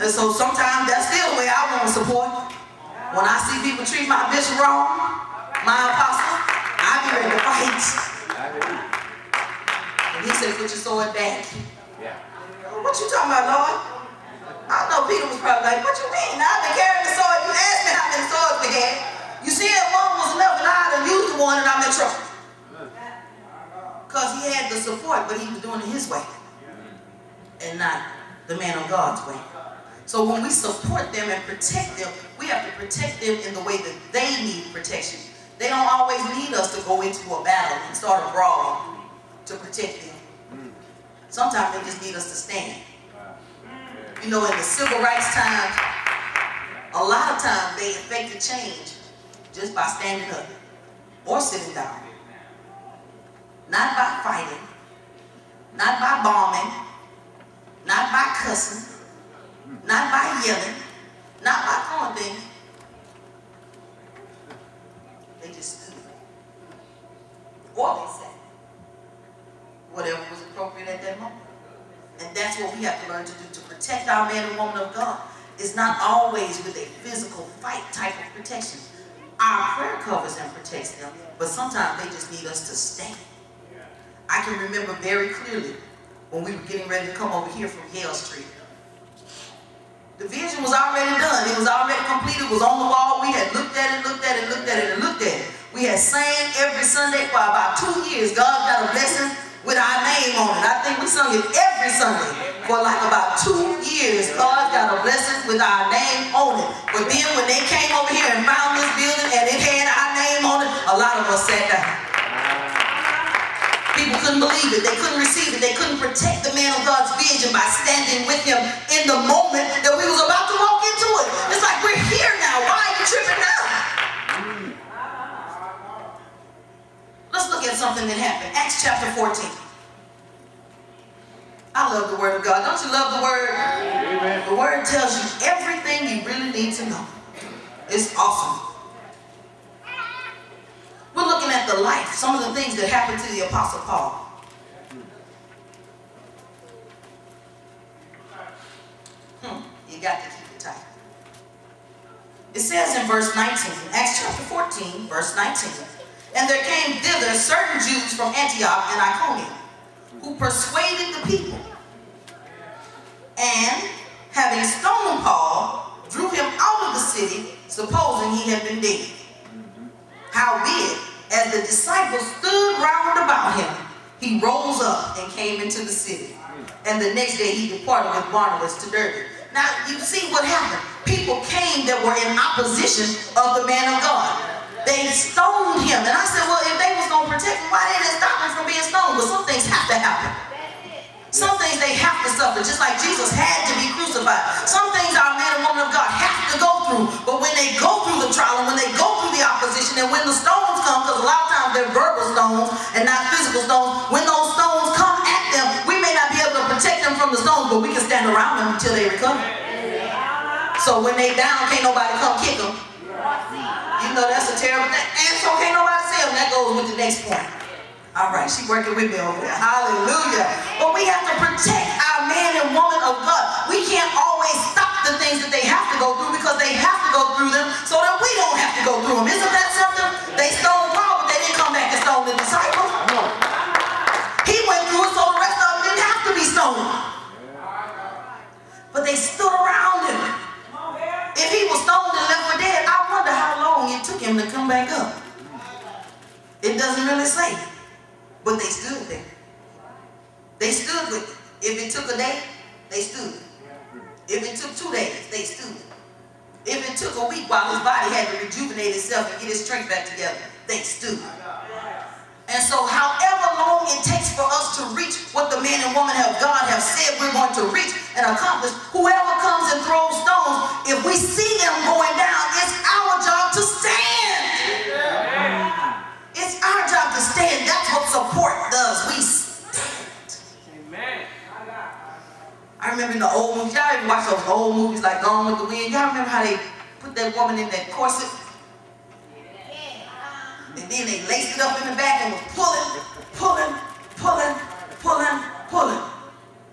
And so sometimes that's still the way I want to support. When I see people treat my bishop wrong, my apostle, I be ready to fight. And he said, put your sword back. What you talking about, Lord? I know Peter was probably like, what you mean? I've been carrying the sword. You asked me how many swords we had. You see that one was enough and I had used the one and I'm in trouble. Because he had the support, but he was doing it his way. And not the man of God's way. So when we support them and protect them, we have to protect them in the way that they need protection. They don't always need us to go into a battle and start a brawl to protect them. Sometimes they just need us to stand. You know, in the civil rights times, a lot of times they effected change just by standing up or sitting down. Not by fighting, not by bombing, not by cussing, not by yelling, not by throwing things. They just stood. Or they sat. Whatever was appropriate at that moment. And that's what we have to learn to do to protect our man and woman of God. It's not always with a physical fight type of protection. Our prayer covers and protects them, but sometimes they just need us to stand. I can remember very clearly when we were getting ready to come over here from Yale Street. The vision was already done. It was already completed. It was on the wall. We had looked at it, looked at it, looked at it, and looked at it. We had sang every Sunday for about 2 years. God got a blessing with our name on it. I think we sung it every Sunday for like about 2 years. God got a blessing with our name on it. But then when they came over here and found this building and it had our name on it, a lot of us sat down. People couldn't believe it. They couldn't receive it. They couldn't protect the man of God's vision by standing with him in the moment that we was about to walk into it. It's like, we're here now. Why are you tripping now? Let's look at something that happened. Acts chapter 14. I love the word of God. Don't you love the word? Amen. The word tells you everything you really need to know. It's awesome. We're looking at the life, some of the things that happened to the Apostle Paul. You got to keep it tight. It says in verse 19, Acts chapter 14, verse 19, and there came thither certain Jews from Antioch and Iconium, who persuaded the people, and having stoned Paul, drew him out of the city, supposing he had been dead. Howbeit, as the disciples stood round about him, he rose up and came into the city. And the next day he departed with Barnabas to Derbe. Now you see what happened. People came that were in opposition of the man of God. They stoned him. And I said, well, if they was going to protect him, why didn't they stop him from being stoned? But some things have to happen. Some things they have to suffer, just like Jesus had to be crucified. Some things our man and woman of God have to go through. But when they go through the trial and when they go through the opposition and when the stones come, because a lot of times they're verbal stones and not physical stones, when those stones come at them, we may not be able to protect them from the stones, but we can stand around them until they recover. So when they down, can't nobody come kick them. You know that's a terrible thing. And so can't nobody see them. That goes with the next point. All right, she's working with me over there. Hallelujah. But we have to protect our man and woman of God. We can't always stop the things that they have to go through because they have to go through them so that we don't have to go through them. Isn't that something? They stoned Paul, but they didn't come back and stone the disciples. He went through it so the rest of them didn't have to be stoned. But they stood around him. If he was stoned and left for dead, I wonder how long it took him to come back up. It doesn't really say. But they stood there. They stood with it. If it took a day, they stood. If it took 2 days, they stood. If it took a week while his body had to rejuvenate itself and get his strength back together, they stood. And so however long it takes for us to reach what the man and woman of God have said we're going to reach and accomplish, whoever comes and throws stones, if we see them going down, it's our job to stand. It's our job to stand. That's what support does. We stand. Amen. I remember in the old movies, y'all ever watch those old movies like Gone with the Wind? Y'all remember how they put that woman in that corset? And then they laced it up in the back and was pulling.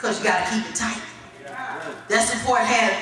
Because you got to keep it tight. That support had